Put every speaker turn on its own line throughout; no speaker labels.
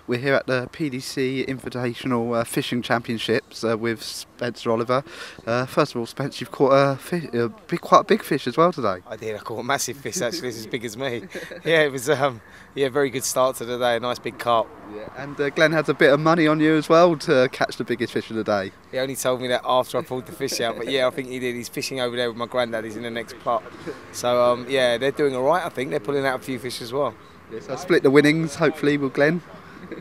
We're here at the PDC Invitational Fishing Championships with Spencer Oliver. First of all, Spence, you've caught quite a big fish as well today.
I did. I caught a massive fish actually. It's as big as me. Yeah, it was. Very good start to the day. A nice big carp.
Yeah. And Glenn has a bit of money on you as well to catch the biggest fish of the day.
He only told me that after I pulled the fish out, but yeah, I think he did. He's fishing over there with my granddad. He's in the next pot. So yeah, they're doing all right. I think they're pulling out a few fish as well.
Yes, I split the winnings hopefully with Glenn.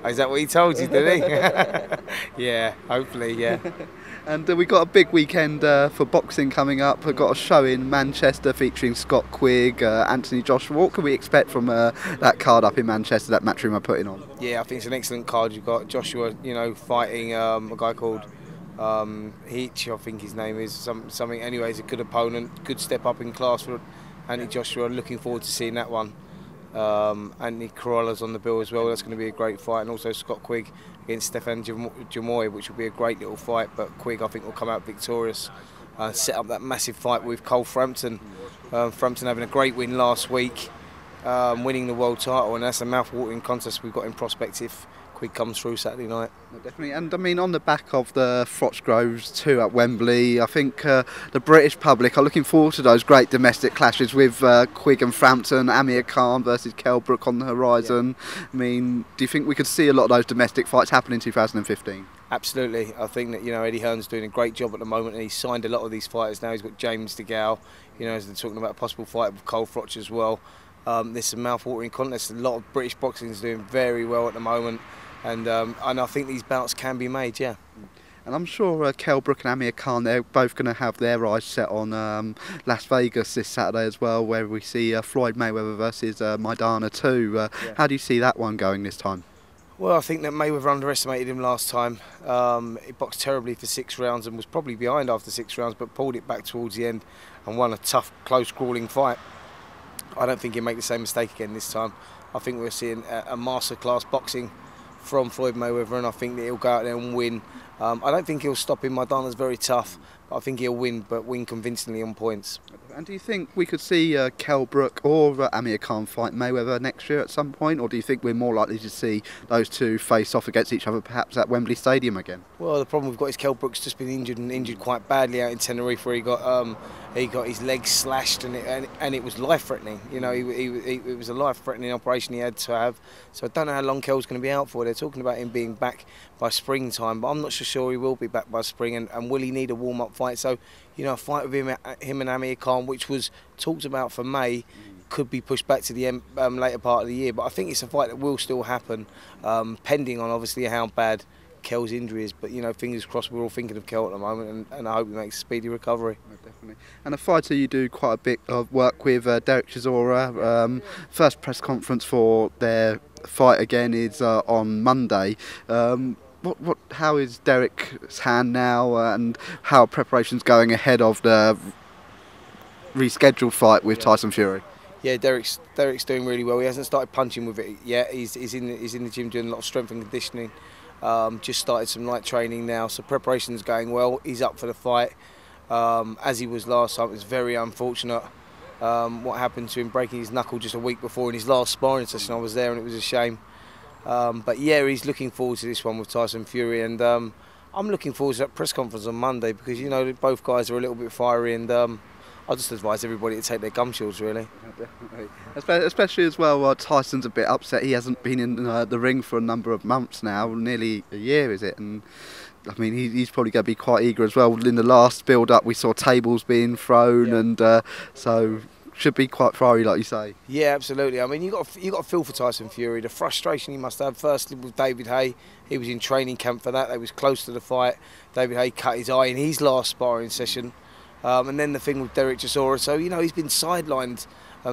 Oh, is that what he told you, did he? Yeah, hopefully, yeah.
And we've got a big weekend for boxing coming up. We've got a show in Manchester featuring Scott Quigg, Anthony Joshua. What can we expect from that card up in Manchester, that matchroom are putting on?
Yeah, I think it's an excellent card. You've got Joshua, fighting a guy called Heach, I think his name is. Something. Anyway, he's a good opponent, good step up in class for Anthony Joshua. Looking forward to seeing that one. Anthony Corolla's on the bill as well. That's going to be a great fight, and also Scott Quigg against Stefan Jamoy, which will be a great little fight. But Quigg, I think, will come out victorious. Set up that massive fight with Cole Frampton. Frampton having a great win last week, winning the world title, and that's a mouth-watering contest we've got in prospect if Quigg comes through Saturday night.
Definitely, and I mean, on the back of the Frochgroves 2 at Wembley, I think the British public are looking forward to those great domestic clashes with Quigg and Frampton, Amir Khan versus Kell Brook on the horizon. Yeah. I mean, do you think we could see a lot of those domestic fights happen in 2015? Absolutely.
I think that Eddie Hearn's doing a great job at the moment, and he's signed a lot of these fighters now. He's got James DeGale, as they're talking about a possible fight with Cole Froch as well. There's some mouth-watering contests. A lot of British boxing is doing very well at the moment. And I think these bouts can be made, yeah.
And I'm sure Kell Brook and Amir Khan, they're both going to have their eyes set on Las Vegas this Saturday as well, where we see Floyd Mayweather versus Maidana too. Yeah. How do you see that one going this time?
Well, I think that Mayweather underestimated him last time. He boxed terribly for 6 rounds and was probably behind after 6 rounds, but pulled it back towards the end and won a tough, close, grueling fight. I don't think he'll make the same mistake again this time. I think we're seeing a masterclass boxing from Floyd Mayweather, and I think that he'll go out there and win. I don't think he'll stop him. Maidana's very tough, but I think he'll win, but win convincingly on points.
And do you think we could see Kell Brook or Amir Khan fight Mayweather next year at some point, or do you think we're more likely to see those two face off against each other perhaps at Wembley Stadium again?
Well, the problem we've got is Kell Brook's just been injured, and injured quite badly out in Tenerife, where he got his legs slashed, and it was life-threatening. It was a life-threatening operation he had to have. So I don't know how long Kell's going to be out for. They're talking about him being back by springtime, but I'm not so sure he will be back by spring. And will he need a warm-up fight? So, a fight with him and Amir Khan, which was talked about for May, could be pushed back to the later part of the year. But I think it's a fight that will still happen, pending on obviously how bad Kell's injury is. But fingers crossed, we're all thinking of Kell at the moment, and I hope he makes a speedy recovery.
Definitely. And a fighter you do quite a bit of work with, Derek Chisora. First press conference for their fight again is on Monday. How is Derek's hand now, and how are preparations going ahead of the rescheduled fight with Tyson Fury?
Yeah, Derek's doing really well. He hasn't started punching with it yet. He's in the gym doing a lot of strength and conditioning. Just started some light training now, so preparation's going well. He's up for the fight, as he was last time. It was very unfortunate what happened to him, breaking his knuckle just a week before in his last sparring session. I was there, and it was a shame. But yeah, he's looking forward to this one with Tyson Fury, and I'm looking forward to that press conference on Monday, because both guys are a little bit fiery, and I'll just advise everybody to take their gum shields, really.
Yeah, definitely. Especially as well, Tyson's a bit upset. He hasn't been in the ring for a number of months now, nearly a year, is it? And I mean, he's probably going to be quite eager as well. In the last build-up, we saw tables being thrown, yeah. And so should be quite fiery, like you say.
Yeah, absolutely. I mean, you got to feel for Tyson Fury. The frustration he must have. Firstly, with David Haye, he was in training camp for that. They was close to the fight. David Haye cut his eye in his last sparring session. And then the thing with Derek Chisora. So, he's been sidelined,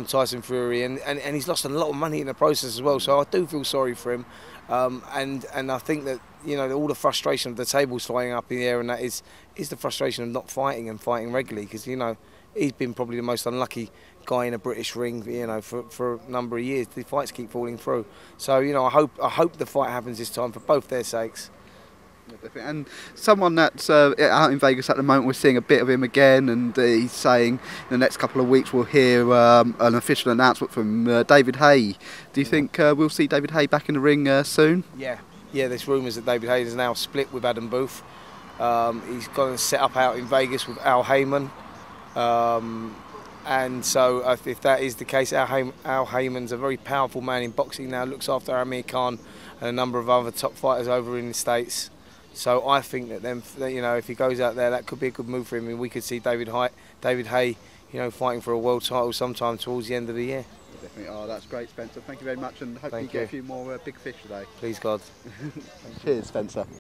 Tyson Fury, and he's lost a lot of money in the process as well. So I do feel sorry for him. And I think that, all the frustration of the tables flying up in the air, and that is the frustration of not fighting and fighting regularly, because, he's been probably the most unlucky guy in a British ring, for a number of years. The fights keep falling through. So, I hope the fight happens this time for both their sakes.
Definitely. And someone that's out in Vegas at the moment, we're seeing a bit of him again, and he's saying in the next couple of weeks we'll hear an official announcement from David Haye. Do you think we'll see David Haye back in the ring soon?
Yeah, there's rumours that David Haye is now split with Adam Booth. He's going to set up out in Vegas with Al Heyman. And so if that is the case, Al Heyman's a very powerful man in boxing now, looks after Amir Khan and a number of other top fighters over in the States. So I think that if he goes out there, that could be a good move for him. I mean, we could see David Haye, fighting for a world title sometime towards the end of the year.
Definitely. Oh, that's great, Spencer. Thank you very much, and hopefully you get a few more big fish today.
Please God.
Cheers, Spencer.